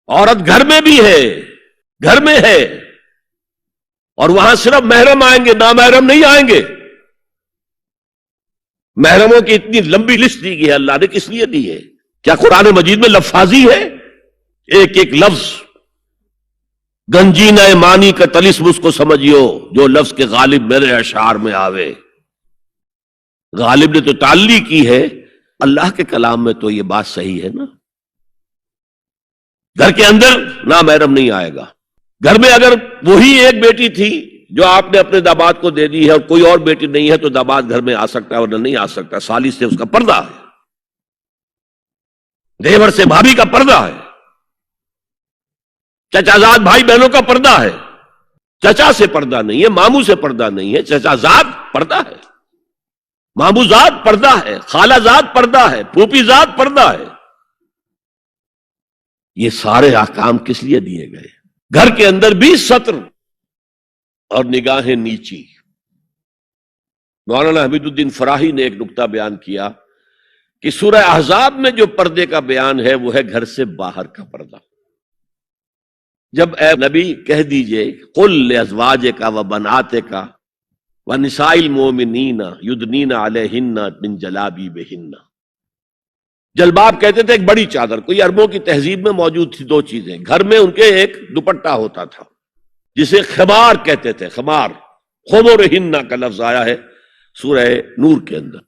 عورت گھر میں بھی ہے، گھر میں ہے، اور وہاں صرف محرم آئیں گے، نامحرم نہیں آئیں گے۔ محرموں کی اتنی لمبی لسٹ دی گئی ہے، اللہ نے کس لیے دی ہے؟ کیا قرآن مجید میں لفاظی ہے؟ ایک ایک لفظ گنجینہ معنی کا طلسم اس کو سمجھیو جو لفظ کے غالب میرے اشعار میں آوے۔ غالب نے تو تعلیق کی ہے، اللہ کے کلام میں تو یہ بات صحیح ہے نا۔ گھر کے اندر نامحرم نہیں آئے گا۔ گھر میں اگر وہی ایک بیٹی تھی جو آپ نے اپنے داماد کو دے دی ہے اور کوئی اور بیٹی نہیں ہے تو داماد گھر میں آ سکتا ہے اور نہیں آ سکتا، سالی سے اس کا پردہ ہے، دیور سے بھابھی کا پردہ ہے، چچا زاد بھائی بہنوں کا پردہ ہے۔ چچا سے پردہ نہیں ہے، ماموں سے پردہ نہیں ہے، چچا زاد پردہ ہے، ماموں زاد پردہ ہے، خالہ زاد پردہ ہے، پھوپھی زاد پردہ ہے۔ یہ سارے احکام کس لیے دیے گئے؟ گھر کے اندر بھی ستر اور نگاہیں نیچی۔ مولانا حمید الدین فراہی نے ایک نکتہ بیان کیا کہ سورہ احزاب میں جو پردے کا بیان ہے وہ ہے گھر سے باہر کا پردہ۔ جب اے نبی کہہ دیجئے قل لازواجک و بناتک و نساء المؤمنین یدنین علیہن من جلابیبہن۔ جلباب کہتے تھے ایک بڑی چادر، کوئی عربوں کی تہذیب میں موجود تھی دو چیزیں۔ گھر میں ان کے ایک دوپٹہ ہوتا تھا جسے خمار کہتے تھے، خمار، خمرہن کا لفظ آیا ہے سورہ نور کے اندر۔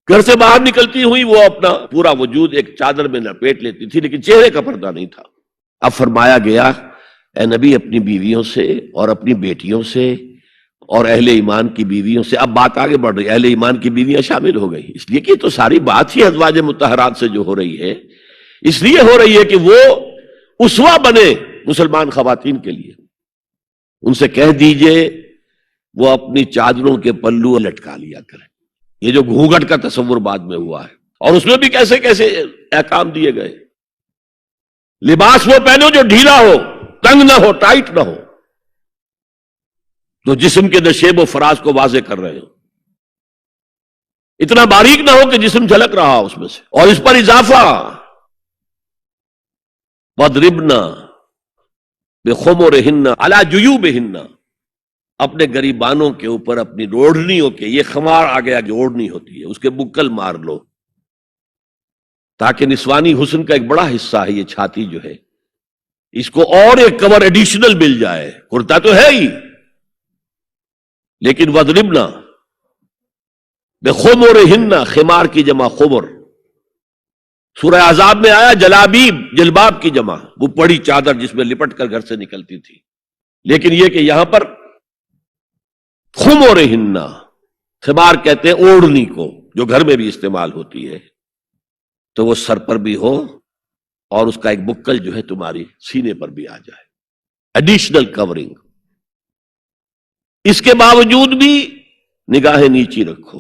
گھر سے باہر نکلتی ہوئی وہ اپنا پورا وجود ایک چادر میں لپیٹ لیتی تھی، لیکن چہرے کا پردہ نہیں تھا۔ اب فرمایا گیا اے نبی اپنی بیویوں سے اور اپنی بیٹیوں سے اور اہل ایمان کی بیویوں سے، اب بات آگے بڑھ رہی ہے، اہل ایمان کی بیویاں شامل ہو گئی، اس لیے کہ تو ساری بات ہی ازواج مطہرات سے جو ہو رہی ہے، اس لیے ہو رہی ہے کہ وہ اسوہ بنے مسلمان خواتین کے لیے۔ ان سے کہہ دیجئے وہ اپنی چادروں کے پلو لٹکا لیا کریں۔ یہ جو گھونگھٹ کا تصور بعد میں ہوا ہے، اور اس میں بھی کیسے کیسے احکام دیے گئے۔ لباس وہ پہنو جو ڈھیلا ہو، تنگ نہ ہو، ٹائٹ نہ ہو، تو جسم کے نشیب و فراز کو واضح کر رہے ہو، اتنا باریک نہ ہو کہ جسم جھلک رہا اس میں سے۔ اور اس پر اضافہ وَاضْرِبْنَا بِخُمُرِهِنَّ عَلَى جُيُوبِهِنَّ، اپنے گریبانوں کے اوپر اپنی اوڑھنیوں کے، یہ خمار آ گیا جو اوڑھنی ہوتی ہے، اس کے بکل مار لو، تاکہ نسوانی حسن کا ایک بڑا حصہ ہے یہ چھاتی جو ہے، اس کو اور ایک کور ایڈیشنل مل جائے۔ کرتا تو ہے ہی، لیکن وَاضْرِبْنَا بِخُمُرِهِنَّ، خمار کی جمع خمر۔ سورہ احزاب میں آیا جلابیب، جلباب کی جمع، وہ بڑی چادر جس میں لپٹ کر گھر سے نکلتی تھی، لیکن یہ کہ یہاں پر خمرہن، خمار کہتے ہیں اوڑھنی کو جو گھر میں بھی استعمال ہوتی ہے، تو وہ سر پر بھی ہو اور اس کا ایک بکل جو ہے تمہاری سینے پر بھی آ جائے، ایڈیشنل کورنگ۔ اس کے باوجود بھی نگاہیں نیچی رکھو۔